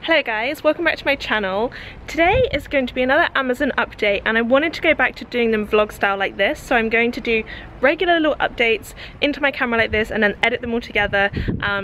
Hello guys, welcome back to my channel. Today is going to be another Amazon update and I wanted to go back to doing them vlog style like this, so I'm going to do regular little updates into my camera like this and then edit them all together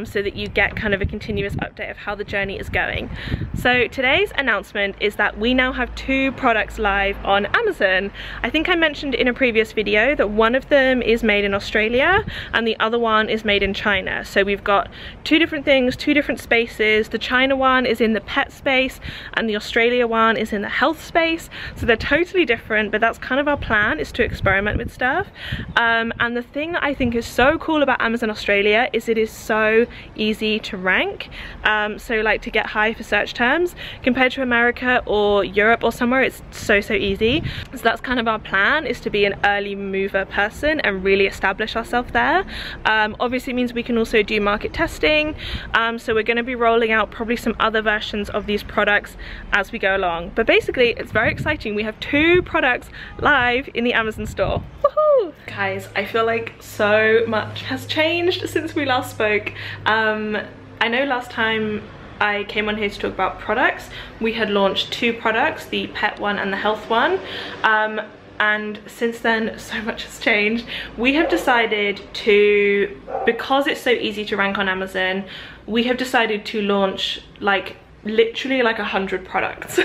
so that you get kind of a continuous update of how the journey is going. So today's announcement is that we now have 2 products live on Amazon. I think I mentioned in a previous video that one of them is made in Australia and the other one is made in China. So we've got 2 different things, 2 different spaces. The China one is in the pet space and the Australia one is in the health space, so they're totally different, but that's kind of our plan, is to experiment with stuff. And the thing that I think is so cool about Amazon Australia is it is so easy to rank, so like to get high for search terms compared to America or Europe or somewhere. It's so easy. So that's kind of our plan, is to be an early mover person and really establish ourselves there. Obviously it means we can also do market testing, so we're going to be rolling out probably some other versions of these products as we go along. But basically it's very exciting. We have 2 products live in the Amazon store. Woohoo! Guys, I feel like so much has changed since we last spoke. I know last time I came on here to talk about products, we had launched 2 products, the pet one and the health one. And since then so much has changed. We have decided to, because it's so easy to rank on Amazon, we have decided to launch like literally like 100 products.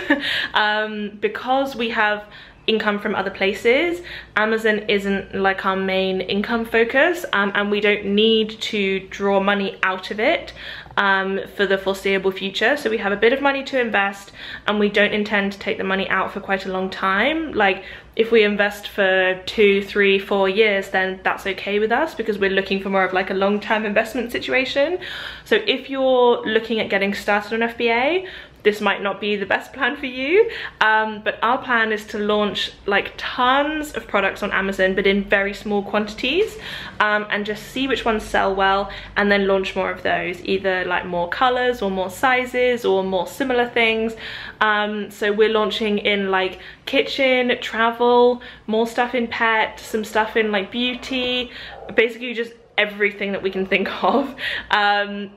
Because we have income from other places, Amazon isn't like our main income focus, and we don't need to draw money out of it for the foreseeable future. So we have a bit of money to invest and we don't intend to take the money out for quite a long time. Like if we invest for 2, 3, 4 years, then that's okay with us, because we're looking for more of like a long-term investment situation. So if you're looking at getting started on FBA, this might not be the best plan for you, but our plan is to launch like tons of products on Amazon, but in very small quantities, and just see which ones sell well and then launch more of those, either like more colors or more sizes or more similar things. So we're launching in like kitchen, travel, more stuff in pet, some stuff in like beauty, basically just everything that we can think of,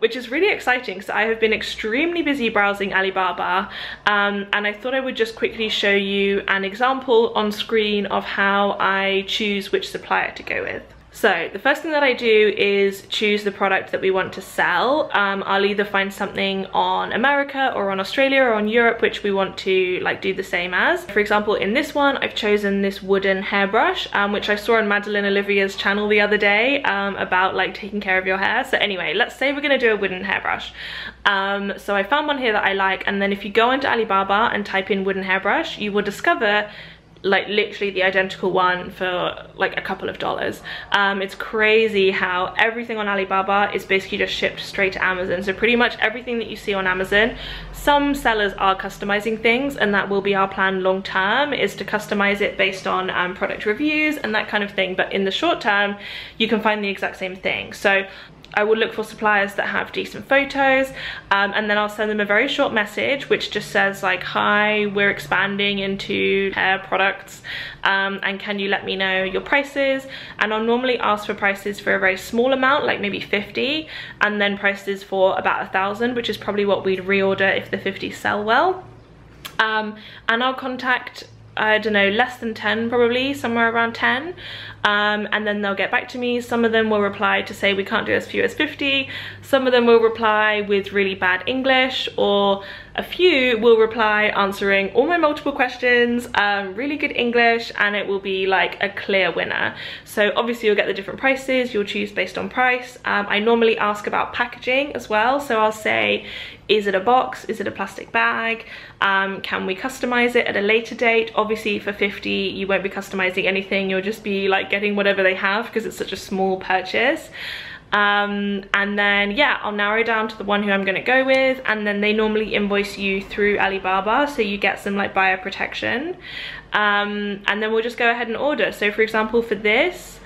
which is really exciting. So I have been extremely busy browsing Alibaba, and I thought I would just quickly show you an example on screen of how I choose which supplier to go with. So the first thing that I do is choose the product that we want to sell. I'll either find something on America or on Australia or on Europe which we want to like do the same as. For example, in this one I've chosen this wooden hairbrush, which I saw on Madeline Olivia's channel the other day, about like taking care of your hair. So anyway, let's say we're gonna do a wooden hairbrush. So I found one here that I like, and then if you go onto Alibaba and type in wooden hairbrush, you will discover like literally the identical one for like a couple of dollars. It's crazy how everything on Alibaba is basically just shipped straight to Amazon. So pretty much everything that you see on Amazon, some sellers are customizing things, and that will be our plan long term, is to customize it based on product reviews and that kind of thing. But in the short term you can find the exact same thing. So I will look for suppliers that have decent photos, and then I'll send them a very short message which just says like, hi, we're expanding into hair products, and can you let me know your prices? And I'll normally ask for prices for a very small amount, like maybe 50, and then prices for about 1,000, which is probably what we'd reorder if the 50 sell well. And I'll contact, I don't know, less than 10, probably somewhere around 10, and then they'll get back to me. Some of them will reply to say we can't do as few as 50, some of them will reply with really bad English, or a few will reply answering all my multiple questions, really good English, and it will be like a clear winner. So obviously you'll get the different prices, you'll choose based on price. I normally ask about packaging as well, so I'll say, is it a box, is it a plastic bag, can we customize it at a later date? Obviously for 50 you won't be customizing anything, you'll just be like getting whatever they have because it's such a small purchase. And then yeah, I'll narrow down to the one who I'm gonna go with, and then they normally invoice you through Alibaba, so you get some like buyer protection, and then we'll just go ahead and order. So for example, for this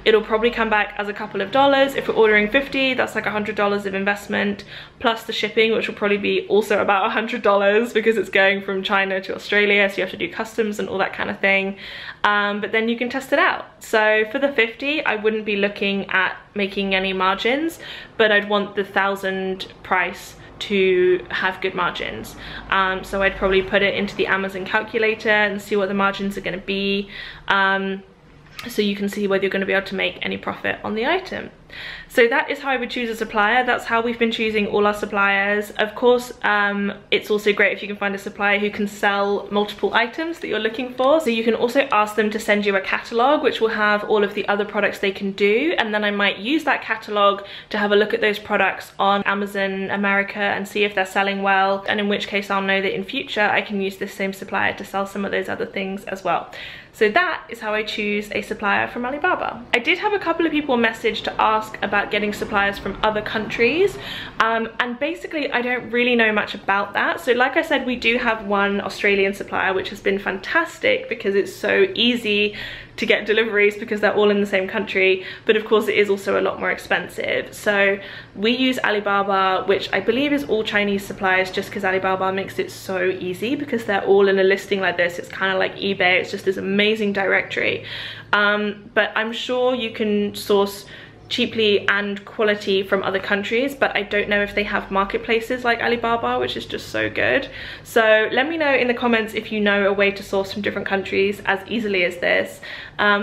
it'll probably come back as a couple of dollars. If we're ordering 50, that's like $100 of investment plus the shipping, which will probably be also about $100 because it's going from China to Australia, so you have to do customs and all that kind of thing. But then you can test it out. So for the 50, I wouldn't be looking at making any margins, but I'd want the 1,000 price to have good margins. So I'd probably put it into the Amazon calculator and see what the margins are going to be, so you can see whether you're going to be able to make any profit on the item. So that is how I would choose a supplier. That's how we've been choosing all our suppliers. Of course, it's also great if you can find a supplier who can sell multiple items that you're looking for. So you can also ask them to send you a catalogue which will have all of the other products they can do, and then I might use that catalogue to have a look at those products on Amazon America and see if they're selling well, and in which case I'll know that in future I can use this same supplier to sell some of those other things as well. So that is how I choose a supplier from Alibaba. I did have a couple of people message to ask about getting suppliers from other countries, and basically I don't really know much about that. So like I said, we do have one Australian supplier which has been fantastic because it's so easy to get deliveries because they're all in the same country, but of course it is also a lot more expensive. So we use Alibaba, which I believe is all Chinese suppliers, just because Alibaba makes it so easy because they're all in a listing like this. It's kind of like eBay, it's just this amazing directory. But I'm sure you can source cheaply and quality from other countries, but I don't know if they have marketplaces like Alibaba, which is just so good. So let me know in the comments if you know a way to source from different countries as easily as this,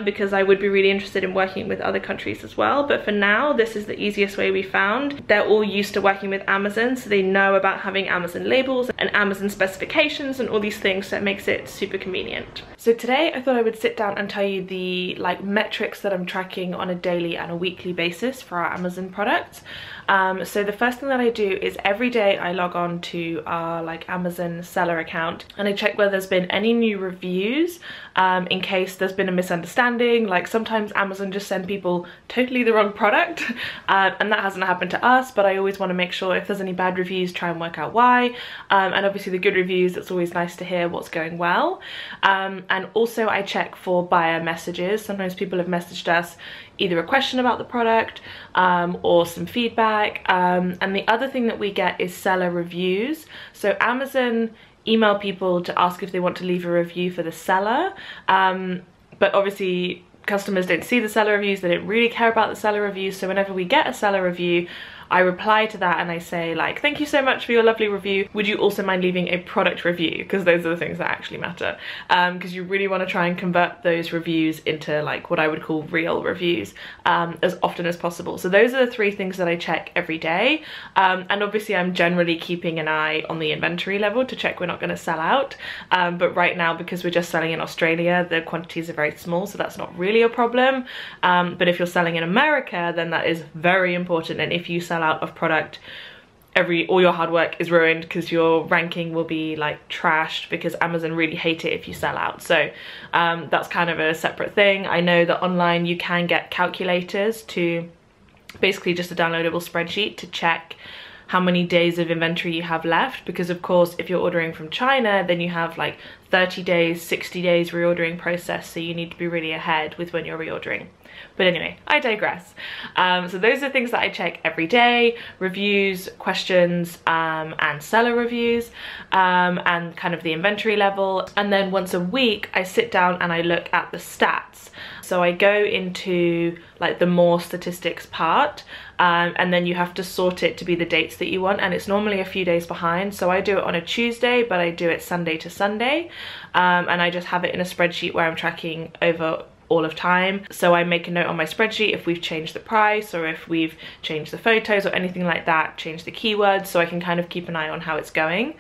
because I would be really interested in working with other countries as well. But for now, this is the easiest way we found. They're all used to working with Amazon, so they know about having Amazon labels and Amazon specifications and all these things, so it makes it super convenient. So today I thought I would sit down and tell you the metrics that I'm tracking on a daily and a weekly basis for our Amazon products. So the first thing that I do is every day I log on to our Amazon seller account and I check whether there's been any new reviews, in case there's been a misunderstanding. Like sometimes Amazon just send people totally the wrong product, and that hasn't happened to us, but I always want to make sure if there's any bad reviews, try and work out why, and obviously the good reviews, it's always nice to hear what's going well. And also I check for buyer messages. Sometimes people have messaged us either a question about the product, or some feedback, and the other thing that we get is seller reviews. So Amazon email people to ask if they want to leave a review for the seller, but obviously customers don't see the seller reviews, they don't really care about the seller reviews. So whenever we get a seller review, I reply to that and I say thank you so much for your lovely review. Would you also mind leaving a product review? Because those are the things that actually matter. Because you really want to try and convert those reviews into what I would call real reviews, as often as possible. So those are the three things that I check every day. And obviously I'm generally keeping an eye on the inventory level to check we're not going to sell out. But right now, because we're just selling in Australia, the quantities are very small, so that's not really a problem. But if you're selling in America, then that is very important. And if you sell out of product, all your hard work is ruined, because your ranking will be trashed, because Amazon really hate it if you sell out. So that's kind of a separate thing. I know that online you can get calculators, to basically just a downloadable spreadsheet to check how many days of inventory you have left, because of course if you're ordering from China, then you have 30 days, 60 days reordering process, so you need to be really ahead with when you're reordering. But anyway, I digress. So those are things that I check every day: reviews, questions, and seller reviews, and kind of the inventory level. And then once a week I sit down and I look at the stats. So I go into the more statistics part, and then you have to sort it to be the dates that you want, and it's normally a few days behind. So I do it on a Tuesday, but I do it Sunday to Sunday, and I just have it in a spreadsheet where I'm tracking over all of time. So I make a note on my spreadsheet if we've changed the price, or if we've changed the photos or anything like that, change the keywords, so I can kind of keep an eye on how it's going.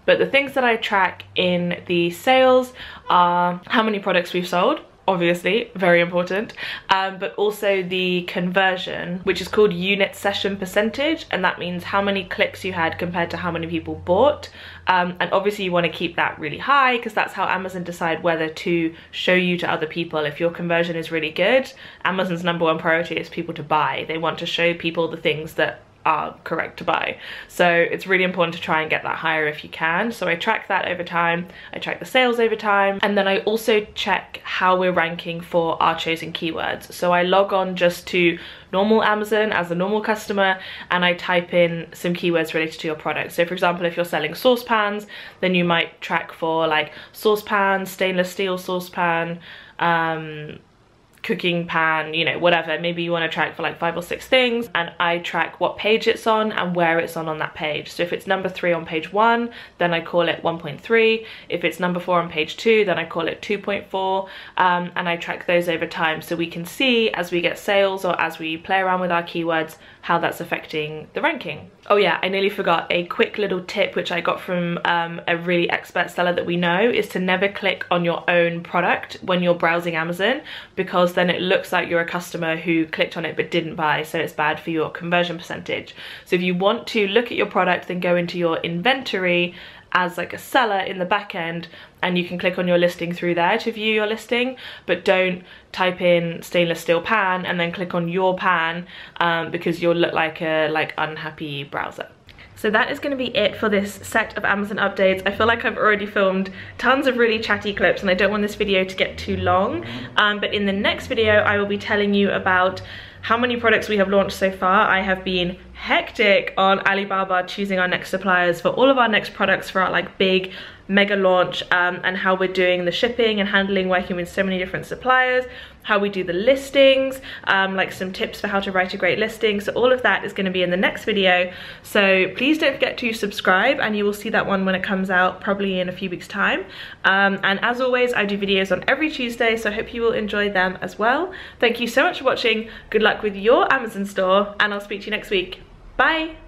But the things that I track in the sales are how many products we've sold, obviously very important, but also the conversion, which is called unit session percentage, and that means how many clicks you had compared to how many people bought. And obviously you want to keep that really high, because that's how Amazon decide whether to show you to other people. If your conversion is really good, Amazon's #1 priority is people to buy. They want to show people the things that are correct to buy. So it's really important to try and get that higher if you can. So I track that over time, I track the sales over time, and then I also check how we're ranking for our chosen keywords. So I log on just to normal Amazon as a normal customer, and I type in some keywords related to your product. So for example, if you're selling saucepans, then you might track for saucepan, stainless steel saucepan, cooking pan, you know, whatever. Maybe you want to track for like 5 or 6 things, and I track what page it's on and where it's on that page. So if it's number 3 on page 1, then I call it 1.3. If it's number 4 on page 2, then I call it 2.4, and I track those over time so we can see as we get sales or as we play around with our keywords how that's affecting the ranking. Oh yeah, I nearly forgot a quick little tip which I got from a really expert seller that we know, is to never click on your own product when you're browsing Amazon, because then it looks like you're a customer who clicked on it but didn't buy, so it's bad for your conversion percentage. So if you want to look at your product, then go into your inventory as like a seller in the back end, and you can click on your listing through there to view your listing, but don't type in stainless steel pan and then click on your pan, because you'll look like a unhappy browser. So that is going to be it for this set of Amazon updates. I feel like I've already filmed tons of really chatty clips and I don't want this video to get too long, but in the next video I will be telling you about how many products we have launched so far. I have been hectic on Alibaba choosing our next suppliers for all of our next products for our like big mega launch, and how we're doing the shipping and handling, working with so many different suppliers, how we do the listings, like some tips for how to write a great listing. So all of that is going to be in the next video, so please don't forget to subscribe, and you will see that one when it comes out probably in a few weeks time. And as always, I do videos on every Tuesday, so I hope you will enjoy them as well. Thank you so much for watching. Good luck with your Amazon store, and I'll speak to you next week. Bye.